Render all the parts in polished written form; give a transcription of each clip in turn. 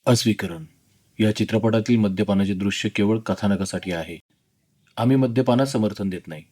अस्वीकरण या चित्रपटातील मद्यपानाचे दृश्य केवळ कथानकासाठी आहे. आम्ही मद्यपानास समर्थन देत नाही.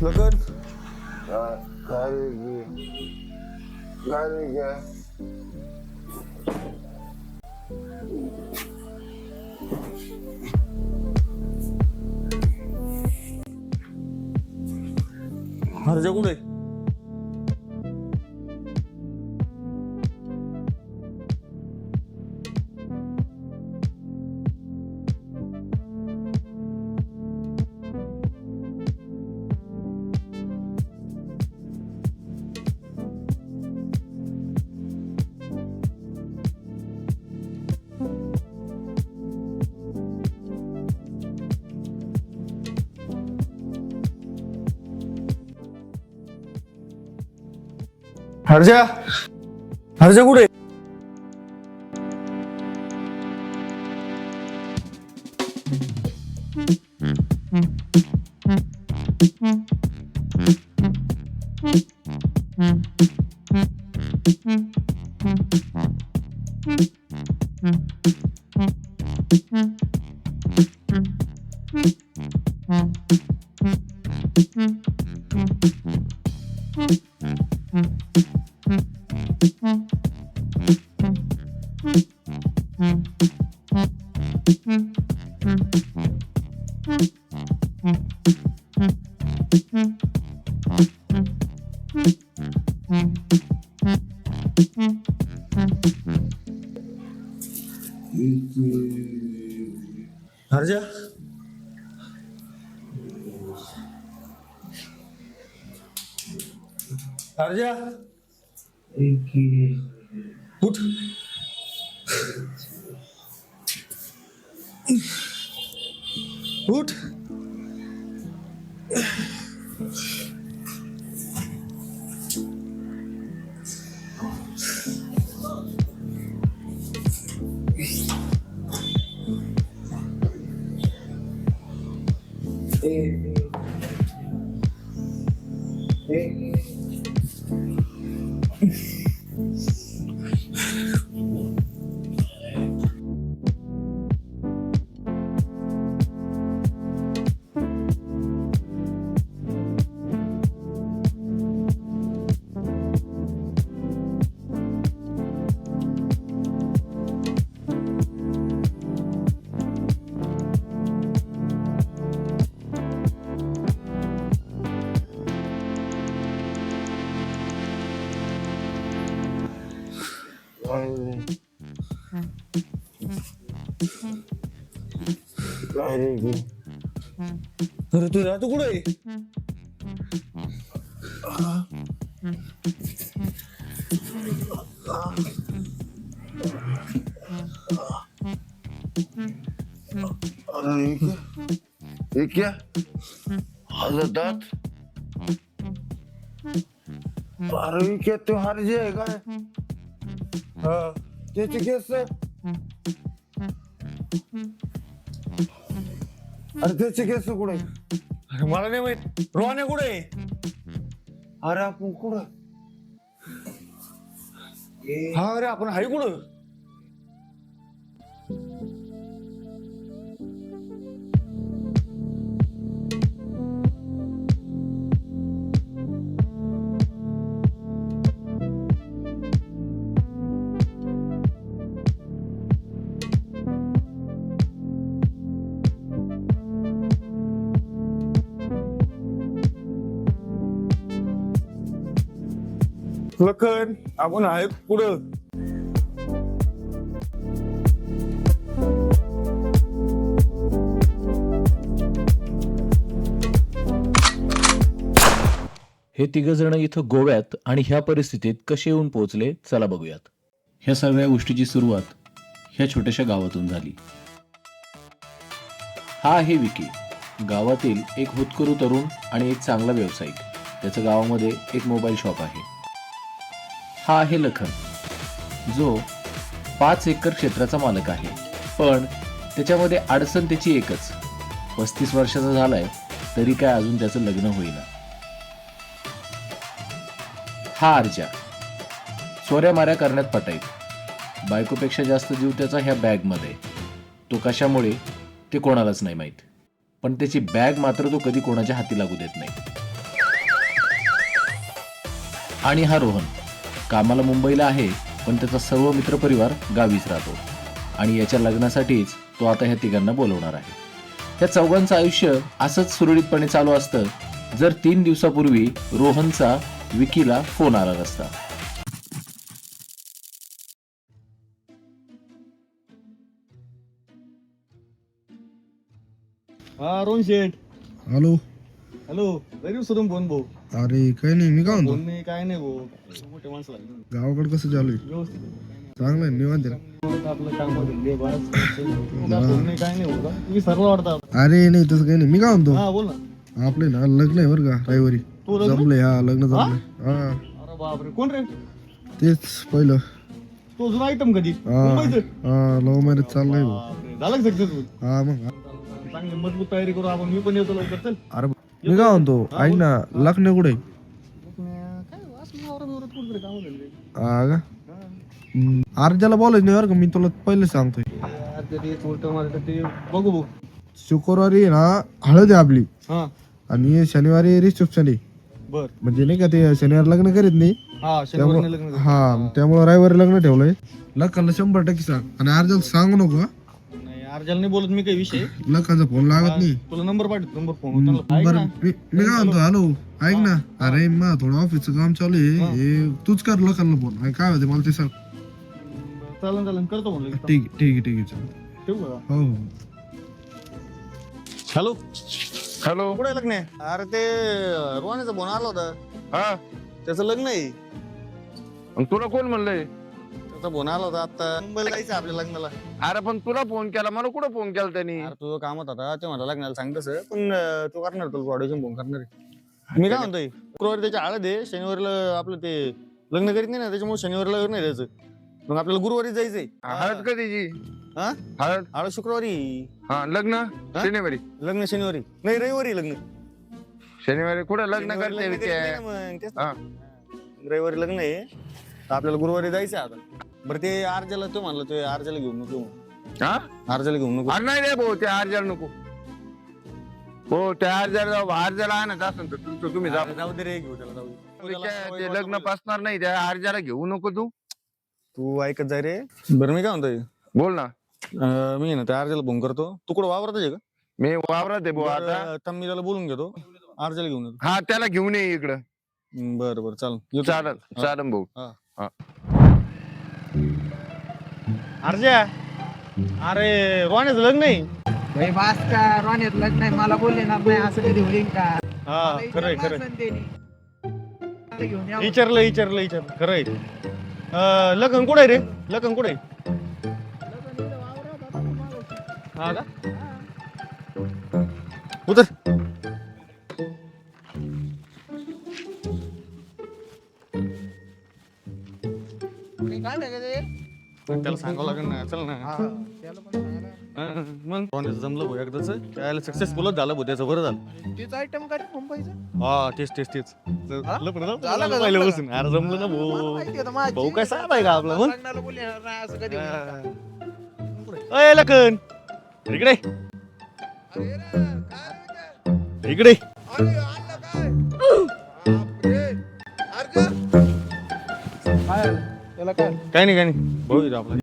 लगन हरजा कुठे? हरजा हरजा कुठे? हरजा हरजा उठ. उठ. काय रे अरे तू राहतो कुठे? अरे हे क्या माझा दात अरे क्या तू हरजे आहे काय त्याचे केस अरे त्याचे केस कुठे अरे मला नाही माहित. रोहन कुठे? अरे आपण कुठं हा अरे आपण हाय कुठं? लखन आपण आहे कुठं? हे तिघजण इथं गोव्यात आणि ह्या परिस्थितीत कसे येऊन पोहोचले चला बघूयात. ह्या सगळ्या गोष्टीची सुरुवात ह्या छोट्याशा गावातून झाली. हा आहे विकी. गावातील एक होतकरू तरुण आणि एक चांगला व्यावसायिक. त्याचं गावामध्ये एक मोबाईल शॉप आहे. हा आहे लखन, जो 5 एकर क्षेत्राचा मालक आहे. पण त्याच्यामध्ये अडचण त्याची एकच, 35 वर्षाचा झालाय तरी काय अजून त्याचं लग्न होईना. हा अर्जा चोऱ्या माऱ्या करण्यात पटाईत. बायकोपेक्षा जास्त जीव त्याचा ह्या बॅगमध्ये. तो कशामुळे ते कोणालाच नाही माहीत, पण त्याची बॅग मात्र तो कधी कोणाच्या हाती लागू देत नाही. आणि हा रोहन कामाला मुंबईला आहे, पण त्याचा सर्व मित्रपरिवार गावीच राहतो. आणि याच्या लग्नासाठीच तो आता ह्या तिघांना बोलवणार आहे. त्या चौघांचं आयुष्य असंच सुरळीतपणे चालू असतं जर 3 दिवसापूर्वी रोहनचा विकीला फोन आला नसता. हा रोहन शेठ. हॅलो. हॅलो. गरीब सोडून फोन भाऊ. अरे काही नाही, मी काय म्हणतो फोन नाही काय नाही भाऊ. मोठे माणसं लागले. गावाकडे कसं चालू आहे? व्यवस्थित चांगलं आहे, निवांत आहे ना? आपलं काम धंदे बस. फोन नाही काय नाही भाऊ. तुम्ही सर्व वाटतात. अरे नाही तसं काही नाही, मी काय म्हणतो हा बोल ना. आपले ना लग्न आहे बरं का रविवारी. तू लग्न? जमलंय, हा लग्न जमलंय. हा अरे बापरे कोण रे? तेच पहिलं. तो जुना आयटम कधी हा मुंबईचं? हा लव्ह मॅरेज चाललंय भाऊ. बापरे, झालं सक्सेसफुल. हा मग चांगली मजबूत तयारी करू आपण. मी पण येतो लवकर. चल. अरे मी काय म्हणतो ऐक ना, लग्न कुठे? काय असं वावरात कुठतरी काम धंदे. हा का? अर्जाला बोलायचं नाही बरं का, मी तुला पहिले सांगतोय. ते बघू बघू. शुक्रवारी ना हळद आहे आपली हा आणि शनिवारी रिसेप्शन आहे. बर. म्हणजे नाही का ते शनिवारी लग्न करीत नाही, हा शनिवारी लग्न. हा त्यामुळे रविवारी लग्न ठेवलंय. लग्नाला 100% सांग आणि अर्जाला सांगू नको हा. नाही अर्जाला नाही बोलत मी काही विषय. लग्नाचा फोन लागत नाही. तुला नंबर पाठवतो. नंबर फोन बरं मी काय म्हणतो, हॅलो ऐक ना. अरे मग थोडं ऑफिसचं काम चालू आहे, हे तूच कर लग्नाला फोन. आणि काय होते मला ते सांग. चालन चालन करतो म्हणलं. ठीक ठीक आहे ठीक आहे चालेल. ठेवू का? हो हो. हॅलो. हॅलो. कुठे लग्न आहे? अरे ते रोहण्याचा फोन आला होता. हा त्याचं लग्न आहे. आणि तुला कोण म्हणलंय? त्याचा फोन आला होता आता. मुंबईला जायचं आपल्या लग्नाला. अरे पण तुला फोन केला, मला कुठं फोन केला त्यांनी? अरे तुझं कामात होता ते म्हणा लग्नाला सांग तसं. पण तू करणार तुला वाढवून फोन करणार आहे. मी काय म्हणतोय, शुक्रवारी त्याची हळद आहे. शनिवारीला आपलं ते लग्न करीत नाही ना, त्याच्यामुळे शनिवारीला लग्न आहे त्याचं. मग आपल्याला गुरुवारी जायचंय. हळद कधीची? हा हळद हळद शुक्रवारी. हा लग्न शनिवारी. लग्न शनिवारी नाही रविवारी लग्न. शनिवारी कुठं लग्न शनिवारी करते लग्न करीत नाही ना मग, तेच ना. रविवारी लग्न आहे तर आपल्याला गुरुवारी जायचं आता. बरं ते अर्जाला तो म्हणला, तो अर्जाला घेऊन नको. हा अर्जाला घेऊन नको. अरे नाही रे भाऊ, त्या अर्जाला नको. हो त्या अर्जाला आणत असेल तर तुमचं तुम्ही जा. जाऊ दे रे, घेऊ त्याला जाऊ दे. ते लग्न पासणार नाही, त्या अर्जाला घेऊ नको तू. तू ऐकत जाय रे. बरं मी काय म्हणतोय, बोल ना. मी ना त्या अर्जाला फोन करतो. तू कुठं वावरत आहे का? मी वावरात आहे भाऊ आता. आता मी त्याला बोलून घेतो. अर्जाला घेऊन येतो. हा त्याला घेऊन ये इकडं. बरं बरं चालेल. चालेल चालेल भाऊ. हा. हा अर्जा अरे रोण्याचं लग्न आहे. भाई बास का रोण्यात लग्न आहे मला बोलले ना नाही असं कधी होईल का हा खरंय खरंय घेऊन या विचारलं खरंय. लग्न कुठे रे लग्न कुठे हा का उतर त्याला सांगावं लागेल ना चल ना मग रोण्याचं जमलं भाऊ एकदाच त्याला सक्सेसफुलच झालं भाऊ त्याचं बरं झालं. तीच आयटम काय मुंबईचं हा तेच पहिलं बसून अरे जमलं ना भाऊ भाऊ काय साहेब आहे का आपला मग लग्नाला बोलले नाही असं कधी होईल का? अय लखन इकडे इकडे त्याला काय काय नाही भाऊ इथं आपला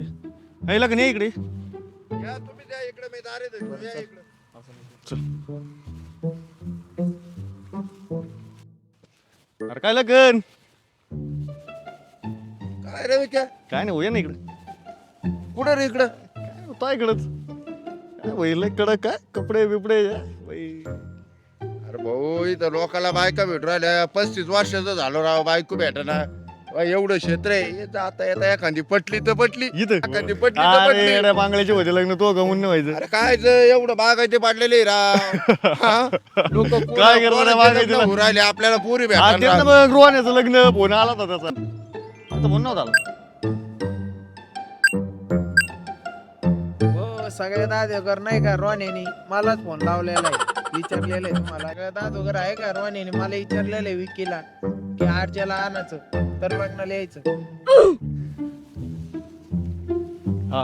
अय लखन ये इकडे चल अरे काय लखन काय रे विचार काय नाही होय ना इकडे कुठं रे इकडं काय होता इकडंच काय होईल कडक काय कपडे बिपडे बाई. अरे भाऊ इथं लोकाला बायका भेटू राहिल्या 35 वर्षाचं झालो राव बायको भेटना एवढं क्षेत्र आहे येतं आता येता एखादी पटली तर पटली इथं एखादी पटली तर अरे पटली येड्या बांगल्याचे होते लग्न तो गमून नाही व्हायचं. अरे काय एवढं बागायते पाडलेले राव लोक काय करणार आहे बागायतीला? राहिले आपल्याला पुरी हा, तेच ना भेटणार मग रोहण्याचं लग्न फोन आला होता त्याचा फोन नव्हता आला. हो सगळ्या दादोगर नाही का रोण्यानी मलाच फोन लावलेला आहे विचारलेलं आहे तुम्हाला सगळ्या दादोगर आहे का रोण्यानी मला विचारलेलं आहे विकीला की आरच्याला आणायचं तर लग्नाला यायचं. हा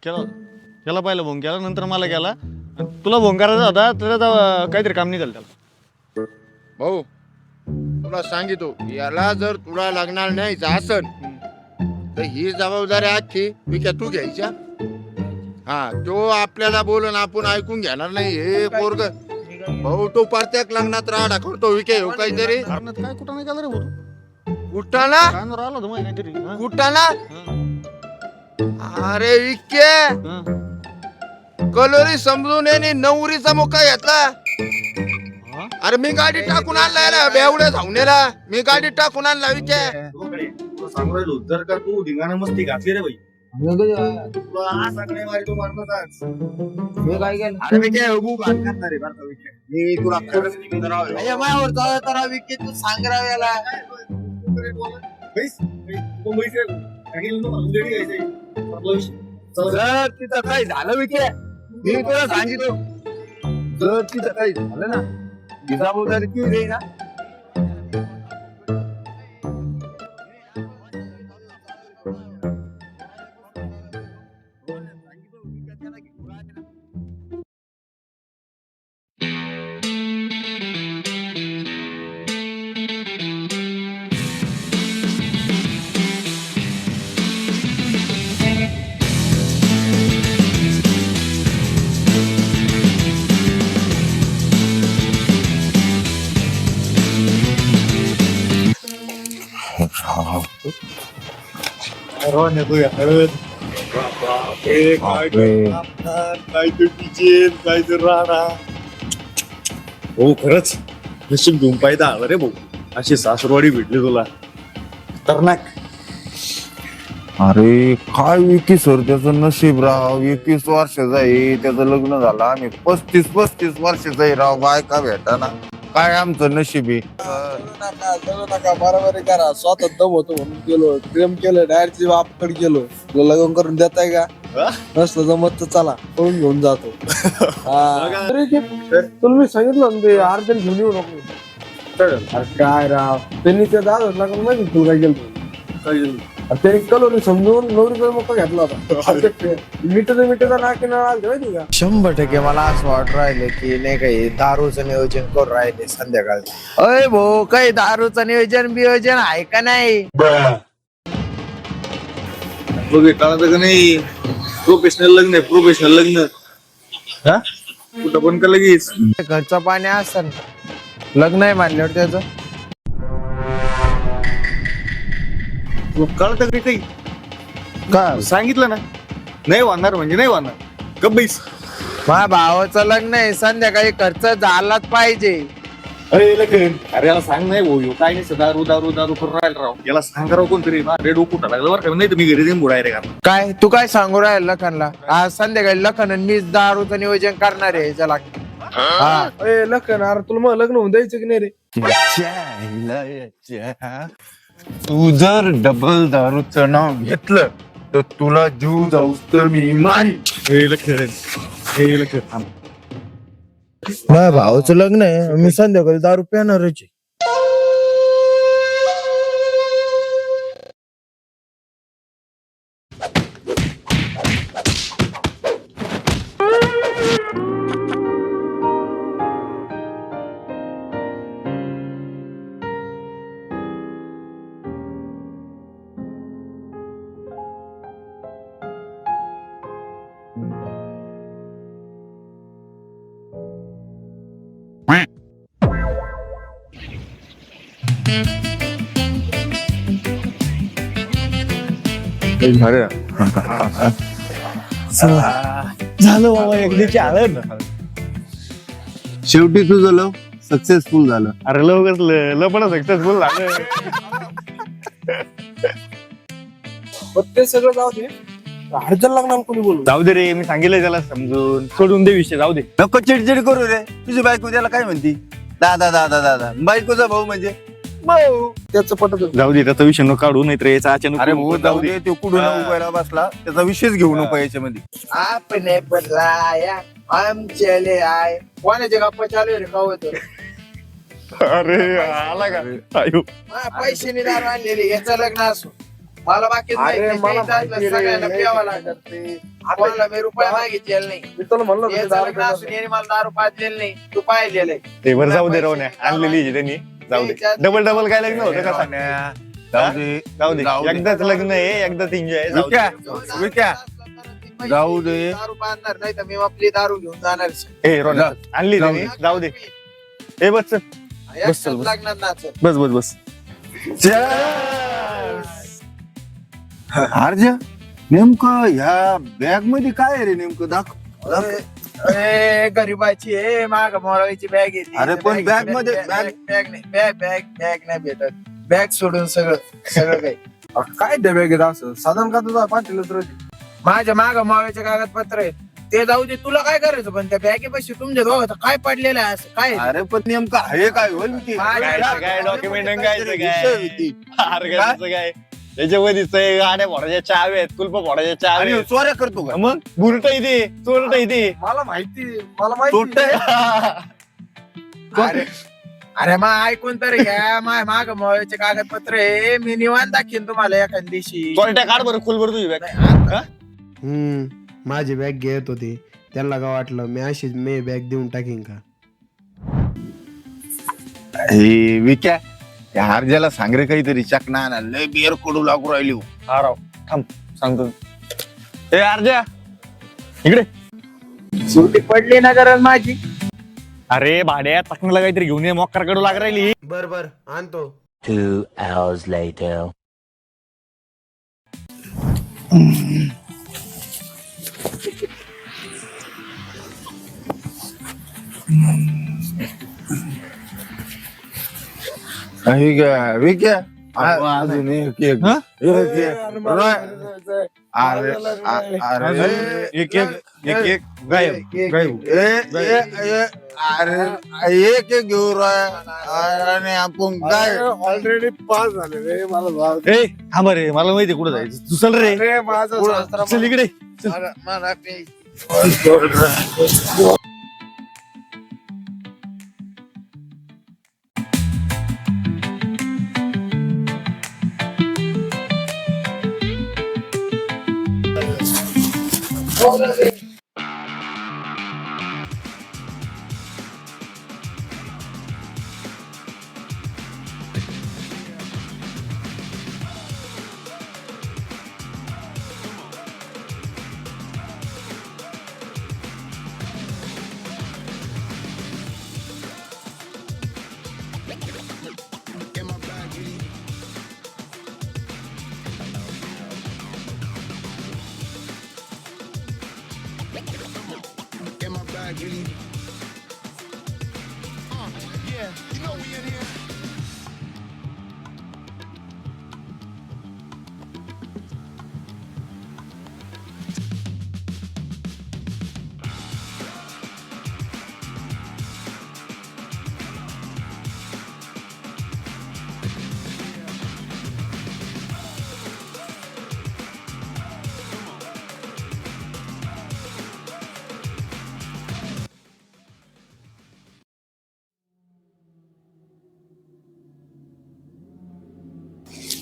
केला पाहिलं फोन केला नंतर मला केला आणि तुला फोन करायचा होता त्याचा काहीतरी काम निघाल त्याला. भाऊ तुला सांगितो याला जर तुला लागणार नाही असन तर ही जबाबदारी आजची विक्या तू घ्यायच्या. हा तो आपल्याला बोलून आपण ऐकून घेणार नाही हे पोरग भाऊ तो प्रत्येक लग्नात राडा करतो विके हो काहीतरी कारण काय कुठं नाही गेला रे भाऊ कुठाना काय राहिला होतं माहिती काहीतरी हा? कुठाना हा. अरे विके हा. कलोरी समजून येणे नवरीचा मुका घेतला. हा? अरे मी गाडी टाकून आणला याला बेवड्या धावणेला मी गाडी टाकून आणला विके सांगू राहिलो जर का तू धिंगाणा मस्ती घातली रे बाई तुला आज सगळे मारी तो मारताच मी काय केलं अरे मी काय उभू घात करणार आहे बरं का विषय मी तुला खरंच निघून राहू अय्या माझ्यावर जाऊ तर विकी तू सांग राव याला जर तिथं काही झालं विके मी तुला सांगितलं जर तिथं काही झालं ना ही जबाबदारी तू देई ना हो खरंच नशीब घेऊन पाहिजे आलं रे भाऊ अशी सासरवाडी भेटली तुला खतरनाक. अरे काय 21 वर त्याचं नशीब राव 21 वर्षाचा आहे त्याचं लग्न झालं आणि 35 वर्षाचा आहे राव बायका भेटाना काय आमचं नशीब आहे. बरोबर करा स्वतः दम होतो म्हणून गेलो प्रेम केलं डायरेक्ट बापकडे गेलो तुला लग्न करून देताय का नसलं जमत तर चला पळून घेऊन जातो. तुला मी सांगितलं ना ते अर्जंट घेऊन येऊ नको. अरे काय राव त्यांनी त्या दादा लग्न माहिती तुला काय केलं त्यांनी कलोनी समजून नवरीचा मोका घेतला होता मीटर नाकी माहिती का. 100% मला असं वाटत राहिलं की नाही काही दारूचं नियोजन करून राहिले संध्याकाळी. अय भाऊ काही दारूचं नियोजन आहे का नाही. बघ कळतं का नाही प्रोफेशनल लग्न आहे प्रोफेशनल लग्न हा कुठं पण का लगेच घरचं पाणी असतं लग्न आहे मानल्यावर त्याचं कळतं का काही का सांगितलं ना, नाही होणार म्हणजे नाही होणार. गब्बीस. माझ्या भावाचं लग्न आहे, संध्याकाळी खर्च झालाच पाहिजे. अरे लखन, अरे याला सांग नाही भाऊ, काय नाही दारू दारू दारू करून राहिला राव. याला सांगा राव कोणतरी, रेड उठा लागलं बरं का, नाही तर मी घरी जाईन बुडाय रे का. काय तू काय सांगू राहील लखनला? आज संध्याकाळी लखन आणि मीच दारूचं नियोजन करणार आहे त्याला. हा ए लखन, अरे तुला मग लग्न होऊन द्यायचं की नाही रे? तू जर डबल दारूचं नाव घेतलं तर तुला जीव जाऊस तर मी मारी. माझ्या भावाचं लग्न आहे, मी संध्याकाळी दारू पिणारच आहे. झालं बाबा, एकदाची आलं ना. शेवटी तुझं लव सक्सेसफुल झालं. अरे लव पण सक्सेसफुल झालं. पण ते सगळं जाऊ दे, अर्जन लग्नाला कोणी बोलू? जाऊ दे रे, मी सांगितलंय त्याला समजून, सोडून दे विषय, जाऊ दे. नको चिडचिड करू रे. तुझी बायको त्याला काय म्हणती? दादा दादा दादा. बायकोचा भाऊ म्हणजे भाऊ. त्याचं पटत जाऊ दे, त्याचा विषय नको काढू, नाही तर याचा अचानक. अरे भाऊ जाऊ दे, तो कुठून उभायला बसला, त्याचा विषयच घेऊ नको याच्यामध्ये. आपने बदलाया हम चले आए. कोणाचे गप्पा चालू आहे रे कवत? अरे आला का आयो. पैसे नाही दारू आणलेली, याचं लग्न असो मला बाकी अरे मला माहिती सगळ्यांना रे, प्यावं लागत. ते. आपल्याला मी रुपया मागितलेला नाही. मी तुला म्हणलं होतं ते याचं दारू लग्न प्यायला. असून याने मला दारू पाजलेलं नाही, तू पाहिलेलं आहे. ते बरं जाऊ दे रवण्या, आणलेली आहे त्यांनी. जाऊ दे, डबल डबल काय लग्न होतं का सांग. जाऊ दे जाऊ दे, जाऊ दे. एकदाच लग्न आहे, एकदाच एन्जॉय. विक्या, विक्या, जाऊ दे. दारू पाजणार नाही तर मी आपली दारू घेऊन जाणार. ए रोना, आणली जाऊ त्यांनी, जाऊ दे. ए बस चल. बस, चल, बस. लग्नात नाच. बस बस बस. अर्ज नेमकं ह्या बॅग मध्ये काय आहे रे नेमकं दाखव. अरे गरीबाची आहे, माग मोळाची बॅग येते. अरे पण bag मध्ये- बॅग नाही, बॅग नाही भेटत. बॅग सोडून सगळं काही. काय डबे घेत असं साधारण का तुझा पाठील तर माझ्या माग मावाचे कागदपत्र आहे, ते जाऊ दे. तुला काय करायचं पण त्या बॅगेपाशी तुमच्या दोघांचं काय पडलेलं आहे असं काय? अरे पण नेमकं आहे काय होईल की? काय डॉक्युमेंट काय विषय होती. काय त्याच्यामध्ये गाड्या फोडायच्या चाव्या आहेत, कुलप फोडायच्या चाव्या आणि आहेत. चोऱ्या करतो का? मग बुरट इथे, चोरट इथे. मला माहिती तोट अरे मग ऐकून तर घ्या, माय माग मावाचे कागदपत्र आहे, मी निवांत दाखीन तुम्हाला एखाद्या दिवशी. चोरट्या काढ बरं, खुल बरं तुझी बॅग. माझी बॅग घेत होते, त्यांना का वाटलं मी अशीच मी बॅग देऊन टाकीन का? हे विक्या, त्या अर्जाला सांग रे काहीतरी चकना आणा, लय बिअर कडू लागू राहिली. हा राव, थांब सांगतो. ए अर्जा इकडे. सुट्टी पडली ना गरज माझी. अरे भाड्या, चकनाला काहीतरी घेऊन ये, मोक्कर कडू लाग राहिली. बर आणतो. 2 hours later. विक्या अजून एक एक हा? एक एक. अरे अरे एक एक गायब गायब. अरे एक एक घेऊ आणि आपण काय ऑलरेडी पास झाले रे मला. ए थांब रे, मला माहिती कुठं जायचं. तू चल रे, अरे माझं चल इकडे. मला पे-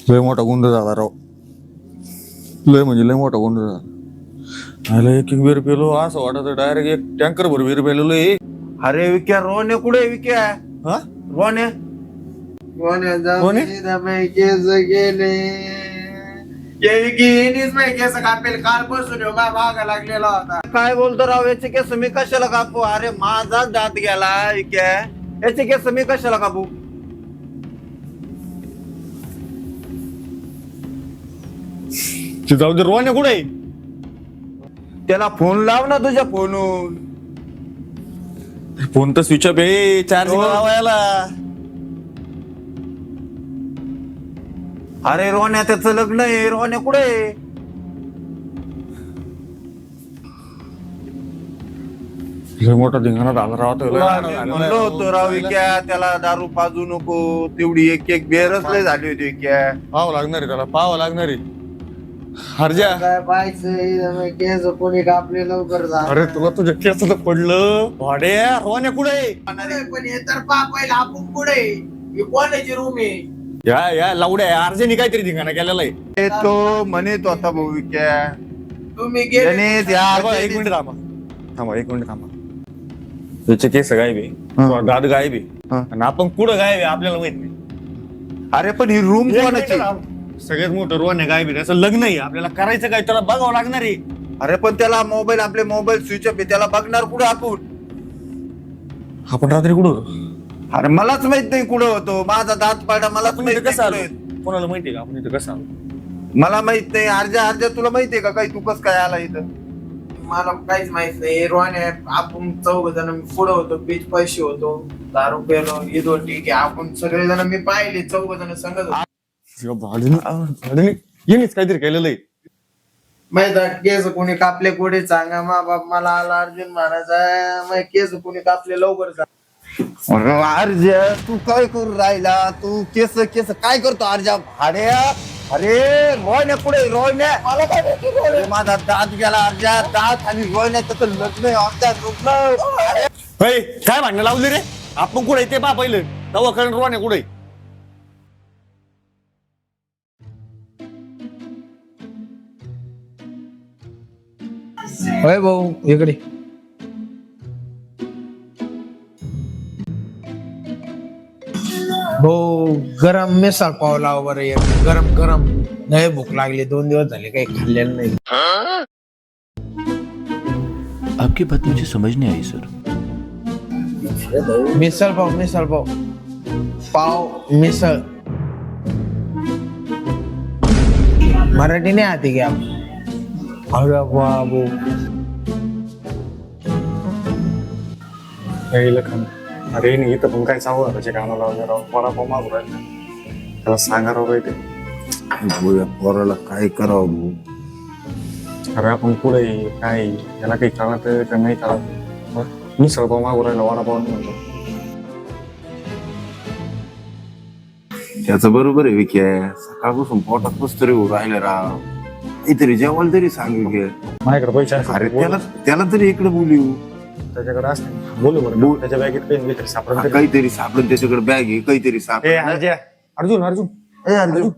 लय मोठा गुंड झाला राव, लय म्हणजे लय मोठा गुंड झाला. आला एक एक बेर पेलो असं वाटत डायरेक्ट एक टँकर भर बेर पेलेलो आहे. अरे विक्या रोने कुठे विक्या हा रोने कोणी? केस गेले केस कापेल कालपासून भागा लागलेला होता. काय बोलतो राव, याचे केस मी कशाला कापू? अरे माझा दात गेला विक्या, याचे केस मी कशाला कापू? ते जाऊ दे, रोहन कुठे आहे? त्याला फोन लाव ना तुझ्या फोनून. फोन तर स्विच ऑफ आहे, चार्जिंग लावायला. अरे रोन्या त्याचं लग्न आहे, रोन्या कुठे आहे? लय मोठा धिंगाणा झाला राव तो. म्हणलो होतो राव विक्या, त्याला दारू पाजू नको, तेवढी एक एक बेरच लय झाली होती विक्या. पाहावं लागणार आहे त्याला, पाहावं लागणार आहे. हरजा, काय पाहायचं केस कोणी कापले लवकर जा. अरे तुला तुझ्या केसाला पडलं भाड्या. रोहन कुठे आहे? पण हे तर पापायला आपण पुढे ही कोणाची रूम आहे? या लावड्या अर्जनी काहीतरी धिंगाणा केलेला आहे. तो म्हणत होता भाऊ विक्या, तुम्ही गेले त्याने त्या थांबा, एक मिनिट थांबा, एक मिनिट थांबा. त्याचे केस गायब आहे, दात गायब आहे, आणि आपण कुठं गायब आहे आपल्याला माहित नाही. अरे पण ही रूम कोणाची? सगळ्यात मोठं रोहन आहे, गायब आहे. असं लग्न आहे, आपल्याला करायचं काय त्याला बघावं लागणार आहे. अरे पण त्याला मोबाईल, आपले मोबाईल स्विच ऑफ आहे, त्याला बघणार कुठं आपण? आपण रात्री कुठं होतो? अरे मलाच माहित नाही कुठं होतो, माझा दात पाडा मलाच आपण माहित इथं कसं नाही आलो? कुठं. कोणाला माहितीये का आपण इथं कसं आलो? मला माहित नाही. अर्जा अर्जा तुला माहितीये का काही? तू कस काय आला इथं? मला काहीच माहित नाही. रोहन आपण चौघ जण पुढे होतो, बीच पैसे होतो, दारू पेलो, हे दोन ठीक आहे. आपण सगळे जण मी पाहिले, चौघ जण संगत होतो. येणीच काहीतरी केलेलं आहे. माहित केस कोणी कापले कुठे सांगा. मा बाप मला आला अर्जुन म्हणायचा, मग केस कोणी कापले लवकर सांग. अरे अर्जा तू काय करू राहिला? तू केस केस काय करतो अर्जा भाड्या? अरे रोयने पुढे रोयने, मला काय माहिती रोयने? माझा दात गेला अर्जा, दात आणि रोयण्याचं लग्न आहे, आमच्या लग्न. होय, काय भांडणं लावली रे? आपण कुठे ते पा पहिलं तेव्हा करण रोहन कुठे? होय भाऊ इकडे. हो गरम मिसळ पाव लाव बरं एक. गरम गरम नाही, भूक लागली, 2 दिवस झाले काही खाल्लेलं नाही. आपकी बात मुझे समझ नहीं आई सर. मिसळ पाव पाव मिसळ. मराठी नाही आती क्या? अरे बाबू अरे नाही इथं पण काय चावू त्याच्या कामाला वगैरे वडापाव मागू राहिला. त्याला सांगा राव ते. पोराला काय करावं भाऊ? अरे आपण पुढे काय याला काही कळत का नाही कळत? मी सळपाव मागू राहिला, वडापाव नाही म्हणतो. त्याचं बरोबर आहे विक्या, सकाळपासून पोटात कस तरी राहिलं राव. काहीतरी जेवायला तरी सांगू घे. माझ्याकडे पैसे असतील. अरे त्याला तरी इकडे बोलू. त्याच्याकडे असते बोलू बरं. त्याच्या बॅगेत काही सापडत काहीतरी सापडून त्याच्याकडे बॅग आहे, काहीतरी सापड. अर्जुन अर्जुन ए अर्जुन,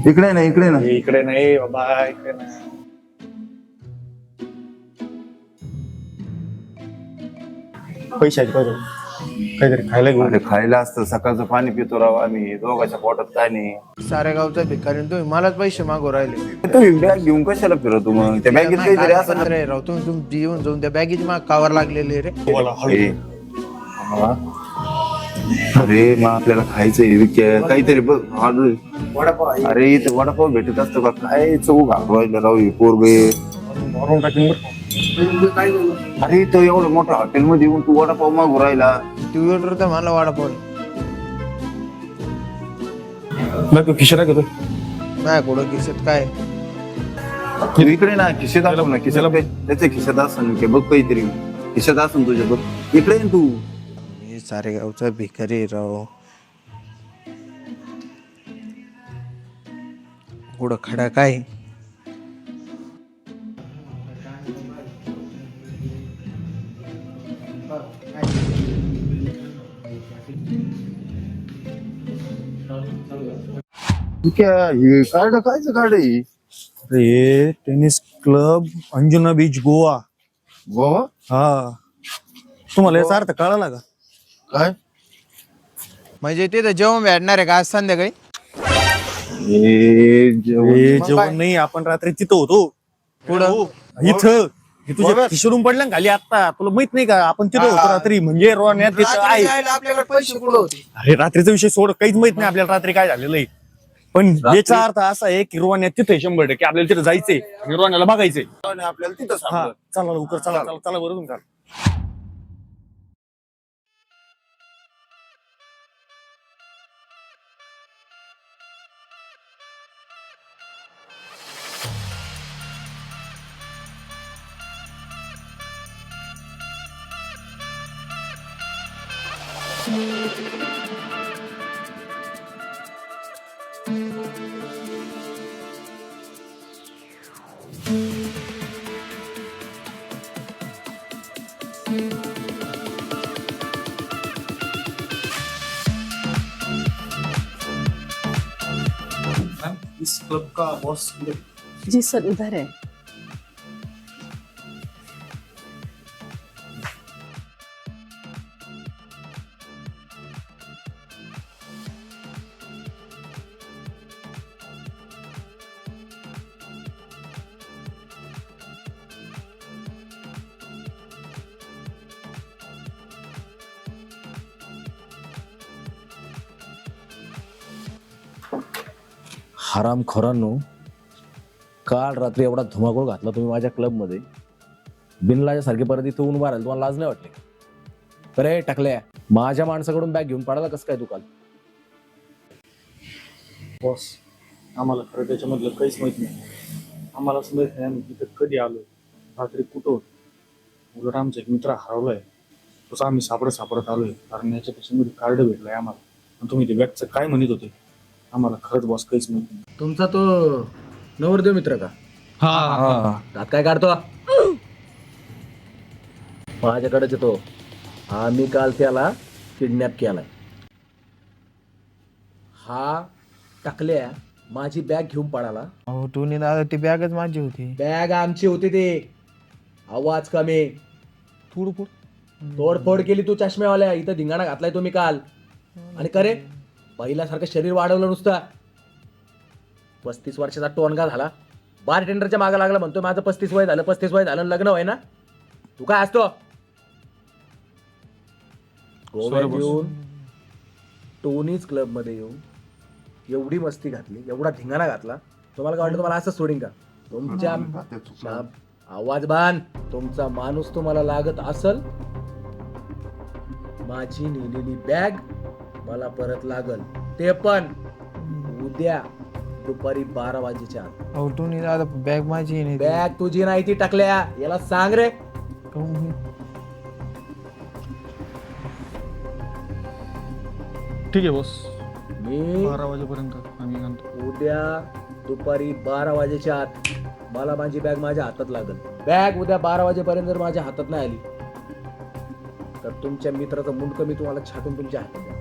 इकडे ना इकडे ना. इकडे नाही बाबा, इकडे नाही. पैशाचे पाहिजे काहीतरी खायला घेऊन. अरे खायला असतं, सकाळचं पाणी पितो राव आम्ही, दोघांच्या पोटात काय नाही. साऱ्या गावचा भिकारी तुम्ही मलाच पैसे मागू राहिले. तुम्ही बॅग घेऊन कशाला फिरतो मग? त्या बॅगेत काहीतरी असं ना. राव तुम्ही येऊन जाऊन त्या बॅगेची माग कावर लागलेली रे. ए, अरे मग आपल्याला खायचंय विक्या, काहीतरी बघ. वडापाव आहे. अरे इथे वडापाव भेटत असतो का काय चव घालवायला राव हे पोरगे. मारून टाकीन बरं. काय झालं? अरे इथं एवढं मोठं हॉटेलमध्ये येऊन तू वडापाव मागू राहिला. तू ऑर्डर तर मला वडापाव बाकी खिशा काय घेतोय नाही कुठं किशात काय तू इकडे ना खिशात आलो ना खिशाला त्याच्या खिशात असन की बघ काहीतरी खिशात असन तुझ्या बघ इकडे ये ना तू. हे सारे गावचा भिकारी राव कुठं खडा काय तू क्या हे कार्ड कायचं कार्ड आहे अरे tennis club Anjuna beach Goa. Goa हा तुम्हाला याचा अर्थ कळाला का? काय म्हणजे तिथं जेवण भेटणार आहे का आज संध्याकाळी हे जेवण हे जेवण नाही आपण रात्री तिथं होतो. पुढं इथं हे तुझ्या खिशरून पडलं ना खाली आता तुला माहित नाही का आपण तिथं होतो रात्री म्हणजे रोण्यात तिथं आहे. आपल्याकडे पैसे कुठं होते अरे रात्रीचा विषय सोड काहीच माहित नाही आपल्याला रात्री काय झालेलं आहे. पण याचा अर्थ असा आहे की रोण्यात तिथे 100% आपल्याला तिथे जायचंय आणि रोण्याला बघायचंय. आपल्याला तिथं हा सापडलं. चला लवकर चला चला चला बरं तुमचा. इस क्लब का बॉस जी सर उधर है. हरामखोरांनो, काल रात्री एवढा धुमाकूळ घातला तुम्ही माझ्या क्लबमध्ये. बिनलाजासारखे परत इथं ऊन मारायला तुम्हाला लाज नाही वाटली? अरे टाकल्या माझ्या माणसाकडून बॅग घेऊन पडायला कसं काय तू काल? बॉस आम्हाला खरं त्याच्यामधलं काहीच माहित नाही. आम्हाला असं माहित नाही आम्ही तिथं कधी आलो रात्री कुठं होतो. उलट आमचा एक मित्र हरवलाय तसं आम्ही सापडत आलोय कारण याच्या त्याच्यामध्ये कार्ड भेटलंय आम्हाला. आणि तुम्ही ते बॅगचं काय म्हणत होते आम्हाला खरंच बॉस काहीच माहित नाही. तुमचा तो नवरदेव मित्र का? हा दात काय काढतो? माझ्याकडेच येतो. आम्ही काल त्याला किडनॅप केलाय. हा टाकल्या माझी बॅग घेऊन पळाला. अहो टोनी दादा ती बॅगच माझी होती. बॅग आमची होती ते. आवाज कमी. तोडफोड केली तू चष्म्यावाल्या. इथं धिंगाणा घातलाय तुम्ही काल. आणि करे पहिल्यासारखं शरीर वाढवलं नुसतं. 35 वर्षाचा टोनगा झाला. बारटेंडरच्या मागे लागला म्हणतोय माझं 35 वय झालं 35 वय झालं लग्न व्हाय ना. तू काय असतो गोव्यात येऊन टोनीज क्लब मध्ये येऊन एवढी मस्ती घातली एवढा धिंगाणा घातला. तुम्हाला काय वाटतं तुम्हाला असं सोडीन का? तुमच्या आवाज बांध. तुमचा माणूस तुम्हाला लागत असल माझी नेलेली बॅग मला परत लागल. ते पण उद्या दुपारी 12 वाजेच्या आत. अहो टोनी दादा बॅग माझी नाही. बॅग तुझी नाही ती टाकल्या. याला सांग रे. ठीक आहे बॉस मी 12 वाजेपर्यंत आम्ही नंतर उद्या दुपारी 12 वाजेच्या आत मला माझी बॅग माझ्या हातात लागल. बॅग उद्या 12 वाजेपर्यंत जर माझ्या हातात नाही आली तर तुमच्या मित्राचं मुंडकं मी तुम्हाला छाटून तुमच्या हातात द्या.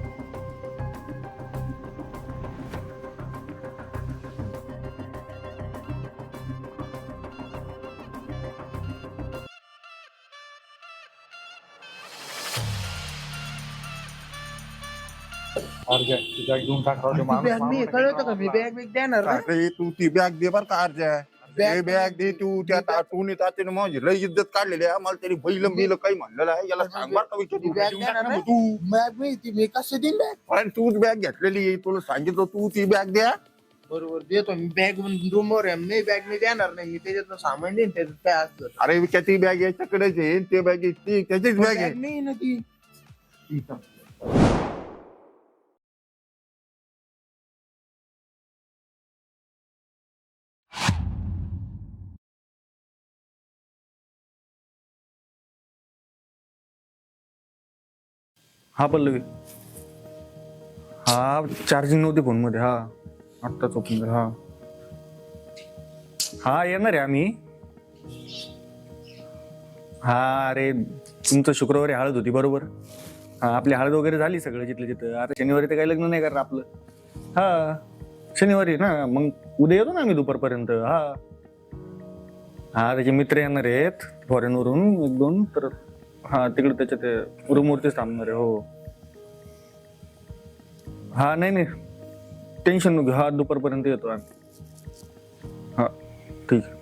बॅग घेऊन टाक राव, ते माणूस मी कळलं का मी बॅग देणार ना. अरे तू ती बॅग दे बर का अर्जा. बॅग दे तू त्या टोनी तात्याने माझी लय इज्जत काढलेली आहे. मला तरी बैल बिल काही म्हणलेलं आहे. याला सांग बर का विचार तू बॅग नाही ती मी कसं देईन बॅग? पण तूच बॅग घेतलेली आहे. तुला सांगितलं तू ती बॅग द्या बरोबर देतो मी बॅग रूमवर आहे मी बॅग मी देणार नाही मी त्याच्यातलं सामान देईन त्याच्यात काय असलं अरे विक्या ती बॅग याच्याकडेच आहे ते बॅग ती त्याचीच बॅग आहे. बॅग नाही ना ती हा पल्लवी हा चार्जिंग नव्हती फोन मध्ये हा आत्ताच ओपन झाला हा हा येणार आहे आम्ही हा अरे तुमचं शुक्रवारी हळद होती बरोबर हा आपली हळद वगैरे झाली सगळं जिथलं जिथं आता शनिवारी तर काही लग्न नाही करणार आपलं हा शनिवारी ना मग उद्या येतो ना आम्ही दुपारपर्यंत हा हा त्याचे मित्र येणार आहेत फॉरेनवरून 1-2 तर हा तिकडे त्याच्या ते रूमवरतीच थांबणार आहे हो हा नाही टेन्शन नको हा दुपारपर्यंत येतो आम्ही हा ठीक आहे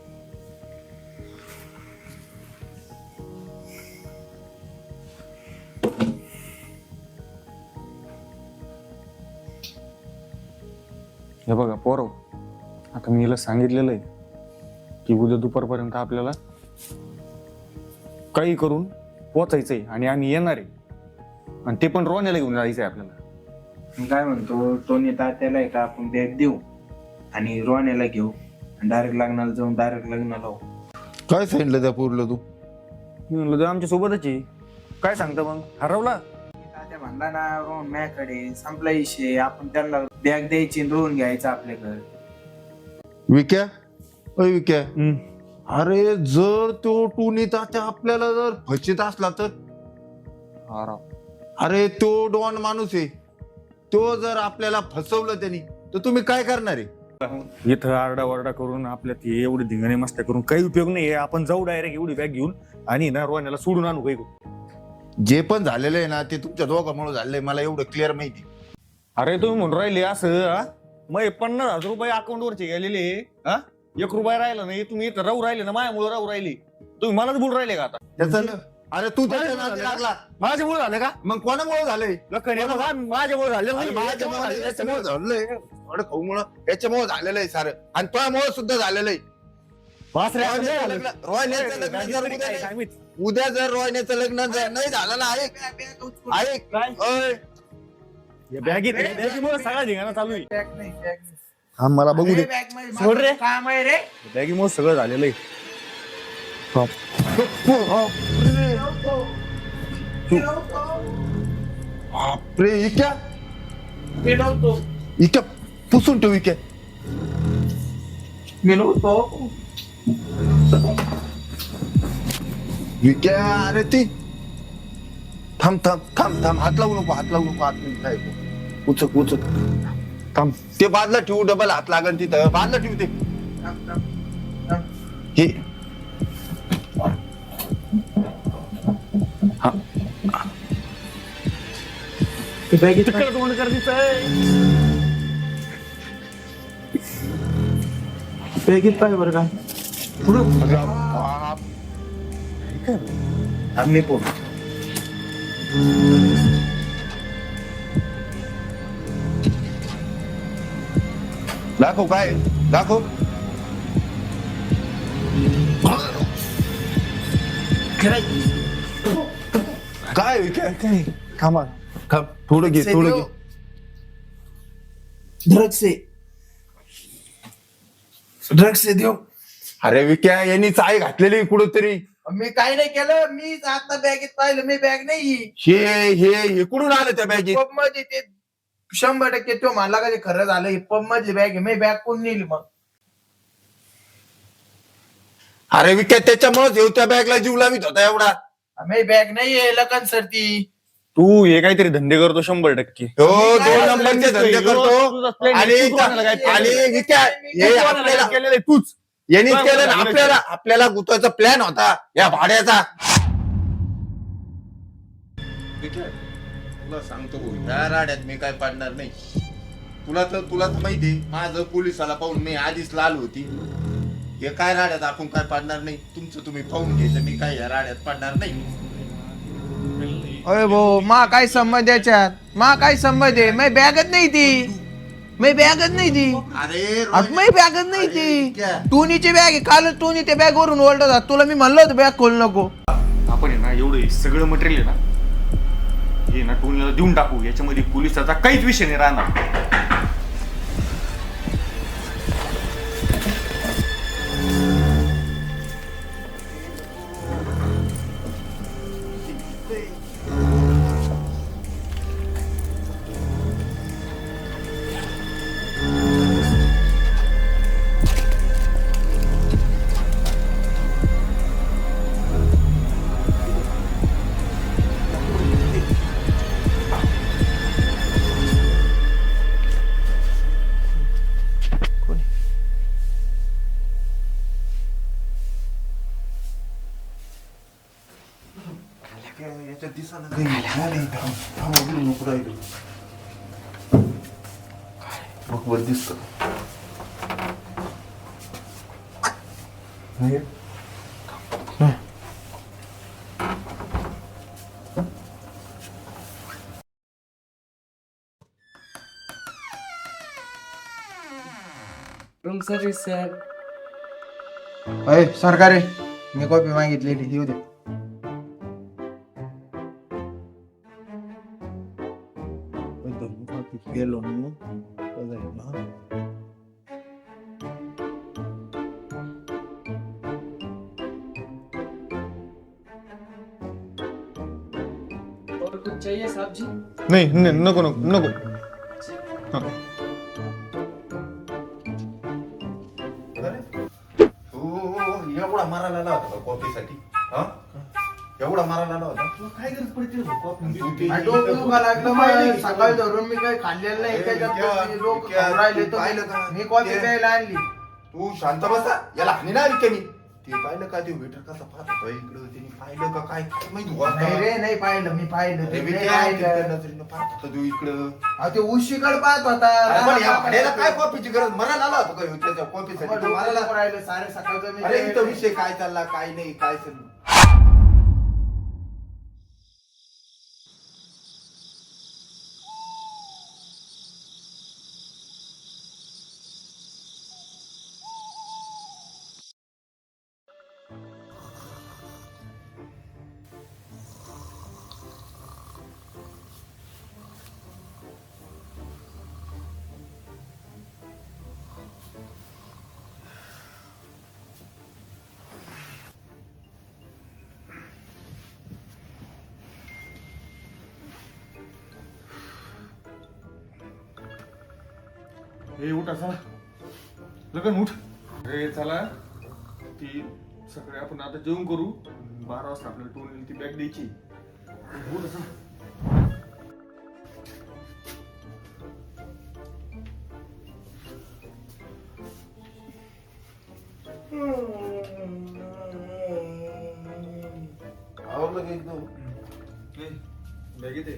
हे बघा पोरव आता मी हिला सांगितलेलं आहे की उद्या दुपारपर्यंत आपल्याला काही करून पोचायचंय आणि आम्ही येणार आहे आणि ते पण रोण्याला घेऊन जायचंय आपल्याला मी काय म्हणतो टोनी तात्याला आहे का आपण बॅग देऊ आणि रोण्याला घेऊ आणि डायरेक्ट लग्नाला जाऊन डायरेक्ट लग्नाला लावू काय सांगितलं त्या पूरला तू मी म्हणलो आमच्या सोबतच आहे काय सांगता मग हरवला तात्या म्हणला ना रोहन माझ्याकडे संपला विषय आपण त्यांना बॅग द्यायची आणि रोहन घ्यायचं आपल्याकडे विक्या अय विक्या अरे जर तो टुनी तात्या आपल्याला जर फचित असला तर अरे तो डॉन माणूस आहे तो जर आपल्याला फसवलं त्यांनी तर तुम्ही काय करणार आहे इथं आरडाओरडा करून आपल्यात हे एवढी धिंगाणे मस्त्या करून काही उपयोग नाही आपण जाऊ डायरेक्ट एवढी बॅग घेऊन आणि ना रोहण्याला सोडून आणू काही जे पण झालेलं आहे ना ते तुमच्या दोघांमुळे झालंय मला एवढं क्लिअर माहिती अरे तुम्ही म्हणून राहिले असं मग 50,000 रुपये अकाउंट वरचे गेलेले हा 1 रुपया राहिला नाही तुम्ही इथं राहू राहिले ना माझ्यामुळे राहू राहिली तुम्ही मलाच बोल राहिले का आता त्याचं अरे तू त्याच्या नादी लागला माझ्यामुळे झालं का मग कोणामुळे झालंय माझ्यामुळे झालं याच्यामुळे झालंय खाऊमुळं याच्यामुळे झालेलं आहे सारं आणि त्यामुळे सुद्धा झालेलं आहे उद्या जर रोहिण्याचं लग्न नाही झालं ना ऐक बॅगीमुळे सगळा धिंगाणा चालू आहे बॅग नाही बॅग नाही हा मला बघू दे बॅग मध्ये सोड रे. माझं काम आहे रे बॅगीमुळे सगळं झालेलं आहे बापरे इक्या मी नव्हतो इक्या पुसून ठेव इक्या मी नव्हतो विक्या अरे ती थांब थांब थांब थांब हात लावू नको हात काय उचक उचक थांब ते बाजला ठेवू डबल हात लागन तिथं बाजला ठेवू ते हे तिकडं तोंड करायचं आहे बॅगीत पाय बरं काय आम्ही पोट दाखव काय दाखव काय विक्या काय थांबा थांब थोडं घे थोडं घे ड्रग्स देऊ अरे विक्या यांनी चाय घातलेली कुठंतरी मी काही नाही केलं मी आता बॅगेत पाहिलं मी बॅग नाही हे कुठून आलं त्या बॅगेत पब मध्ये ते 100% तो म्हणला का ते खरं झालं पब मधली बॅग आहे मी बॅग कोण नेली मग अरे विक्या त्याच्यामुळेच येऊ त्या बॅगला जीव लावित होता एवढा मी बॅग नाहीये लखन सर ती तू हे काहीतरी धंदे करतो 100% हो 2 नंबरचे धंदे करतो आणि विक्या हे आपल्याला तूच यांनी केलं ना आपल्याला गुतवायचा प्लॅन होता या भाड्याचा तुला सांगतो या राड्यात मी काय पाडणार नाही तुला तर माहिती माझं पोलिसाला पाहून मी आधीच लाल होती हे काय राड्यात आपण काय पाडणार नाही तुमचं तुम्ही पाहून घ्यायचं मी काय या राड्यात पाडणार नाही अरे भाऊ मा काय संबंध याच्यात मा काय संबंध आहे मी बॅगच नाही ती मी बॅगच नाही ती अरे मी बॅगच नाही अरे, ती क्या? टोनीची बॅग आहे. काल टोनी त्या बॅग वरून ओरडत होता. तुला मी म्हणलं होतं बॅग खोल नको. आपण आहे ना एवढं सगळं मटेरियल आहे ना हे ना टोनीला देऊन टाकू. याच्यामध्ये पोलिसाचा काहीच विषय नाही राहणार. याच्यात दिसायला काही नाही. नको राहिलो बघ वर दिसत. सरकारी मी कॉपी मागितलेली येऊ दे. गेलो नाही नको नको नको. एवढा मारायला आला होता का कॉफीसाठी? हा एवढा मारायला आला होता तुला काय गरज पडते कॉफी? सकाळी धरून मी काही खाल्लेलं नाही. त्याच्यात लोक खाऊन राहिले तर मी कॉफी प्यायला आणली. तू शांत बसा. याला हानी ना विके मी ते पाहिलं का ते वेटर कसा पाहत होता इकडं. त्यांनी पाहिलं का काय काय माहिती नाही रे नाही पाहिलं. मी पाहिलं अरे ते विके, नाही पाहिलं. नजरेनं पाहत होता तू इकडं. अहो, ते उशीकडे पाहत होता. अरे पण या भाड्याला काय कॉफीची गरज? मरायला आला होता का त्याच्या कॉफीसाठी? तू मारायला राहिलं सारे सकाळचं मी अरे इथं विषय काय चालला काय नाही काय चाललं? हे उठ असा लगन उठ. हे चला ती सगळे आपण आता जेवण करू. 12 वाजता आपल्याला टोनीला ती बॅग द्यायची. उठ असा. आवडलं का एकदम? बॅग येते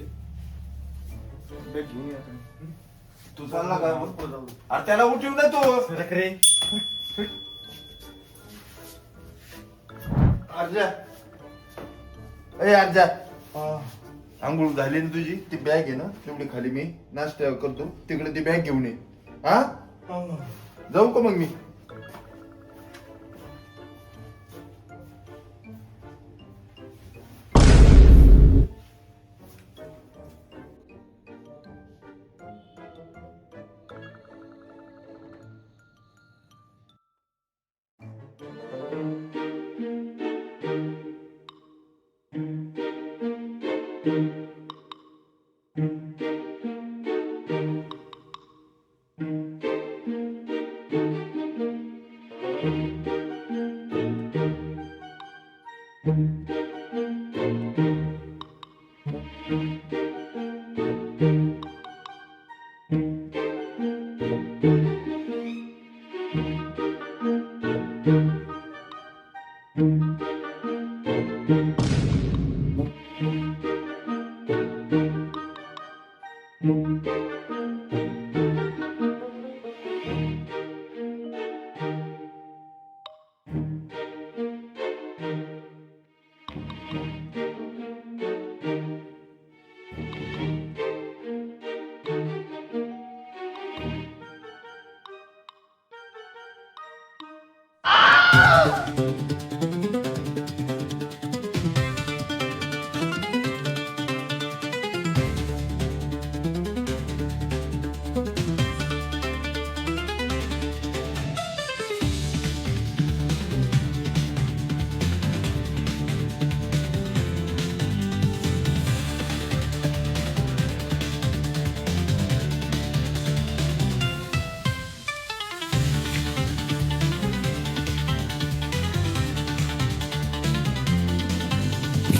बॅग घेऊन या. तू चालला काय मग? अरे त्याला उठवून ना तू. रे अर्जा ए अर्जा आंघोळ झाली ना तुझी? ती बॅग आहे ना तेवढी खाली मी नाश्ता करतो तिकडे ती बॅग घेऊन ये. हा जाऊ का मग मी?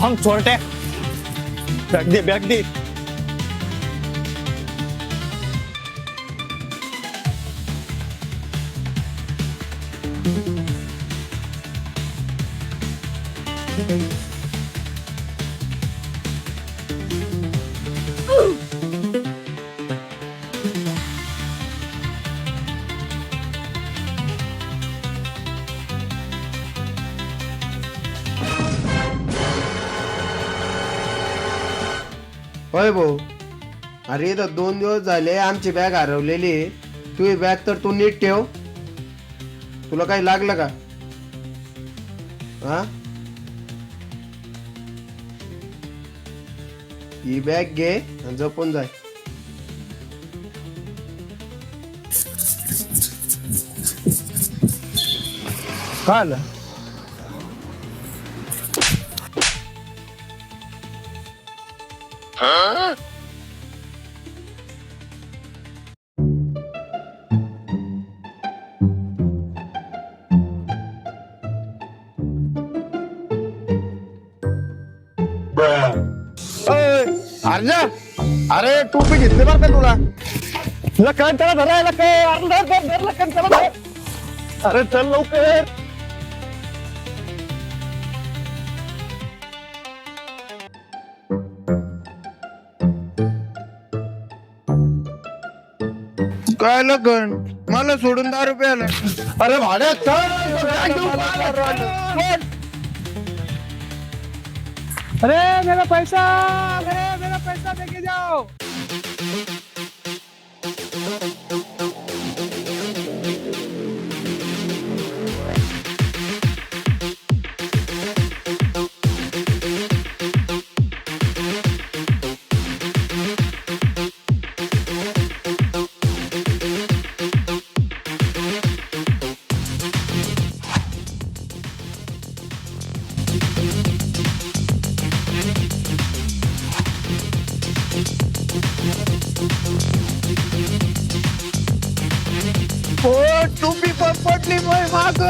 थांब चोरट्या. बॅग दे बॅग दे. होय भाऊ, अरे इथं 2 दिवस झाले आमची बॅग हरवलेली. तुझी बॅग तर तू नीट ठेव. तुला काही लागलं का? हा, ही बॅग घे आणि जपून जाय. काय आलं? अर्जा, अरे टोपी घेतली बरं का तुला. लखन त्याला धरायला काय? लखन त्याला धर. अरे चल लवकर. काय लगन मला सोडून 10 रुपये आला. अरे भाड्या अरे मेरा पैसा लेके जाओ. हो, टोपी पण पडली माग.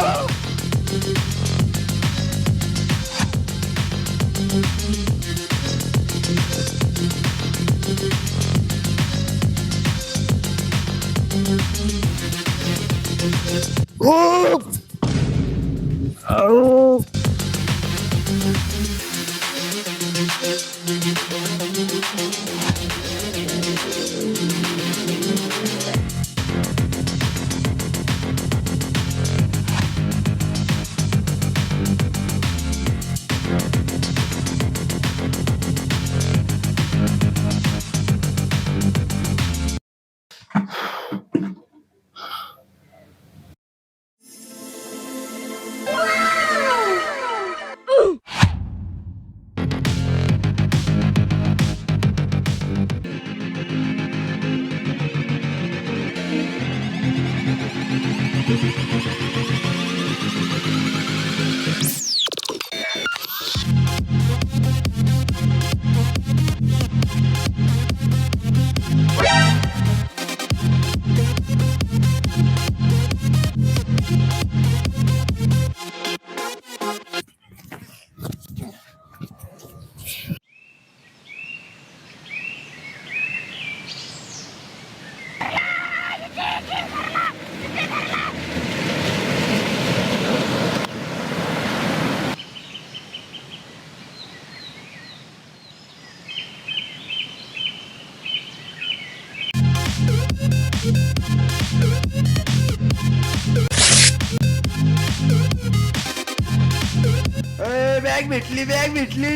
बॅग भेटली.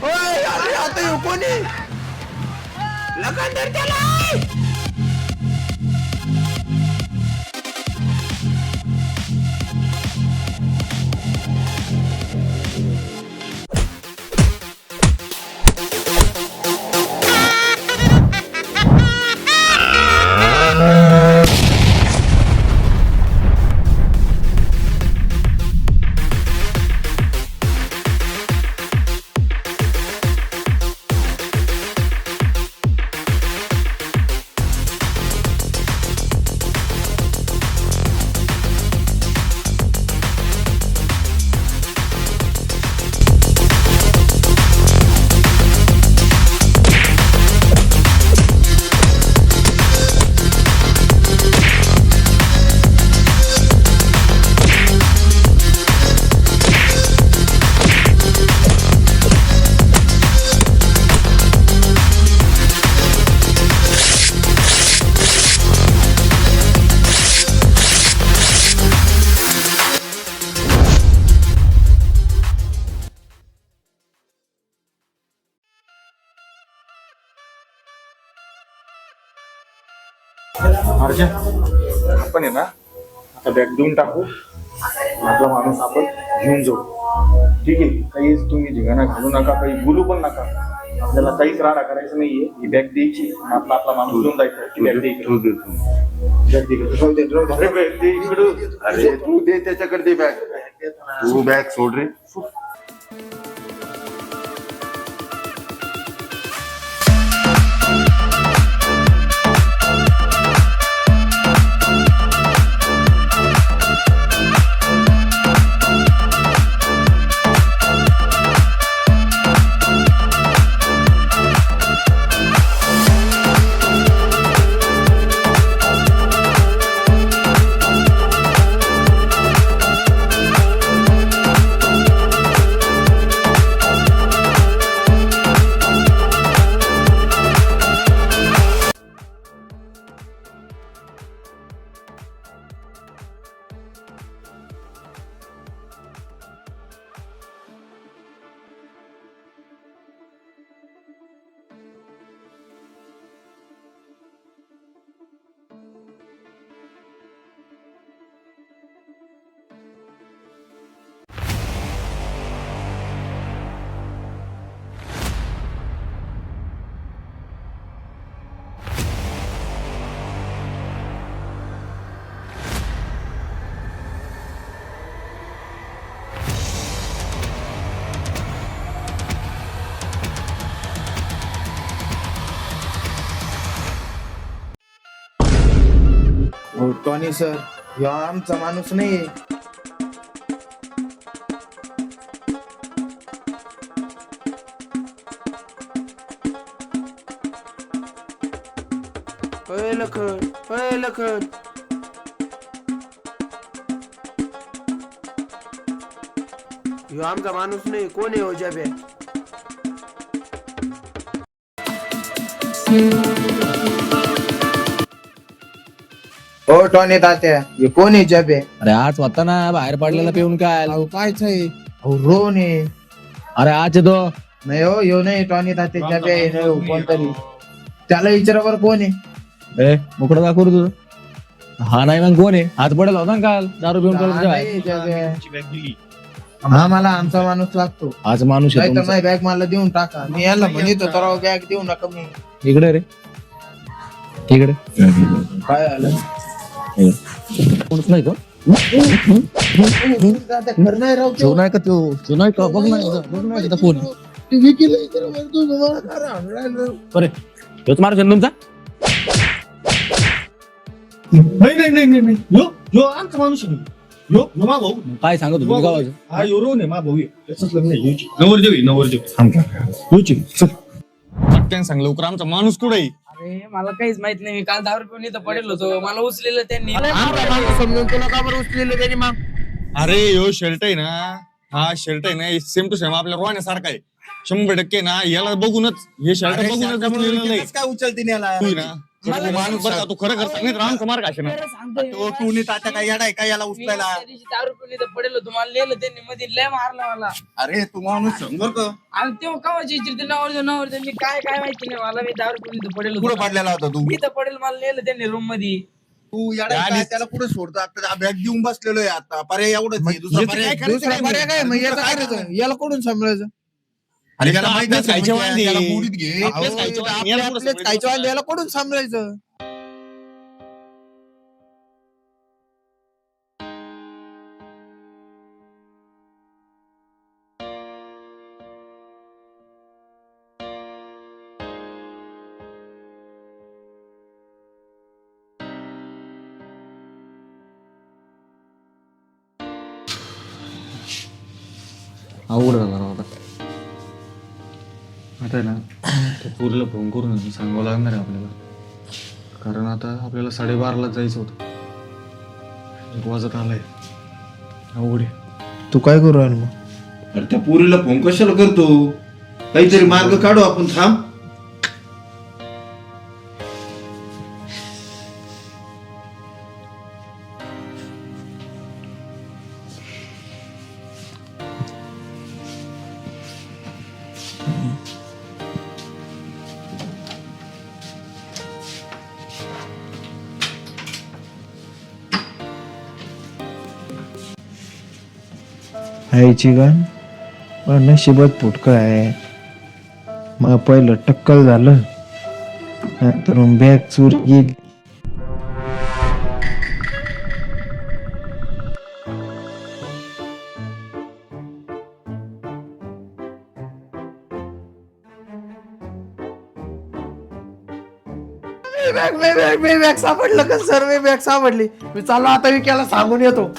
ओय, अरे आता येऊ कोणी? लखन त्याला. अर्जा आपण आहे ना आता बॅग देऊन टाकू, आपला माणूस आपण घेऊन जाऊ. ठीक आहे, काही तुम्ही धिंगाणा घालू नका, काही बोलू पण नका. आपल्याला काहीच राडा करायचं नाहीये. ही बॅग द्यायची, आपला आपला माणूस घेऊन जायचा. ती बॅग द्यायची. अरे तू दे त्याच्याकडे दे बॅग. तू बॅग सोड रे. टॉनी सर, ह्यो आमचा माणूस नाहीये. लखन ह्यो आमचा माणूस नाही. कोण आहे हो जाबे? हो टॉनी तात्या, हे कोण आहे जाबे? अरे आज स्वतः ना बाहेर पडलेला पिऊन काय अहो कायच आहे? अहो रोहन आहे. अरे आज येतो. नाही हो, ह्यो नाही टॉनी तात्या. जाबे आहे नाही हो, कोणतरी. त्याला विचारा बरं कोण आहे. ए मुकडं दाखव रे तुझं. हा नाही मग कोण आहे? आज पडेल होता ना काल दारू पिऊन हा, नाही, जाबे. हा मला आमचा माणूस लागतो. आज माणूस आहे नाही तर तुमचा. माझी बॅग मला देऊन टाका. मी याला म्हणतो तर बॅग देऊ नका. मी इकडे रे, इकडे काय आलं? कोणच नाही तो. घर नाही राहू. जो नाही का तो, जो नाही का बघ नाही बघ नाही का कोण आहे? टीव्ही केलं तुम्हाला काय राहणार? अरे तोच माणूस आहे ना तुमचा. नाही यो आमचा माणूस आहे. यो मा भाऊ. काय सांगत होतो गावाचं? हा यो रोहन आहे, मा भाऊ आहे. त्याचंच लग्न आहे. नवरदेव चल पटकन सांग लवकर, आमचा माणूस कुठे आहे? अरे मला काहीच माहित नाही. मी काल दारू पिऊन इथं पडेल होतो. मला उचलेलं त्यांनी. समजून तुला का बरं उचलेलं त्यांनी मग? अरे यो शर्ट आहे ना, हा शर्ट आहे ना, सेम टू सेम आपल्या रोहण्यासारखा आहे. 100% ना याला बघूनच, हे शर्ट बघूनच उचलेलं नाही. काय उचलते याला? तू ना तू माणूस बरं का, तू खरं करता नाही तर आमचा मार्ग असे ना. खरं सांगतोय. तो तू नी तात्या काय येडा आहे का याला मी उचलायला? त्या दिवशी दारू पिऊन इथं पडेल होतो. मला लिहिलं त्यांनी मध्ये, लय मारलं मला. अरे तू माणूस शंभर का आणि तेव्हा कवाची विचारते नवर त्यांनी काय माहिती नाही मला. मी दारू पिऊन इथं पडेल कुठं होतो. पडलेला होता तू? इथं पडेल मला लिहिलं त्यांनी रूम मध्ये. तू येडा आहे का? त्याला कुठे सोडतो? आता बॅग देऊन बसलेलो आहे. आता पर्याय एवढंच आहे. दुसरा याचं पर्याय काय करायचं? दुसरा पर्याय काय? मग याचं काय करायचं? याला कोणून सांभाळायचं? आणि त्याला माहिती आपल्याच खायच्या वांदे. त्याला बुडीत घे. आपल्याच खायच्या वांदे. याला कुठं आपल्याच खायच्या वांदे, याला कोणून सांभाळायचं? अवघड झाला आता. आता आहे ना त्या पोरीला फोन करून सांगावं लागणार आहे आपल्याला. कारण आता आपल्याला 12:30 जायचं होतं. 1 वाजत आलाय. अवघड आहे. तू काय करू राहिला मग? अरे त्या पोरीला फोन कशाला करतो? काहीतरी मार्ग काढू आपण. थांब. आईची गाण पण नशिबात फुटकं आहे. मग पहिलं टक्कल झालं तर मग बॅग चोरी गेली. बॅग सापडलं का सर? बॅग सापडली. मी चाललो आता विक्याला सांगून येतो.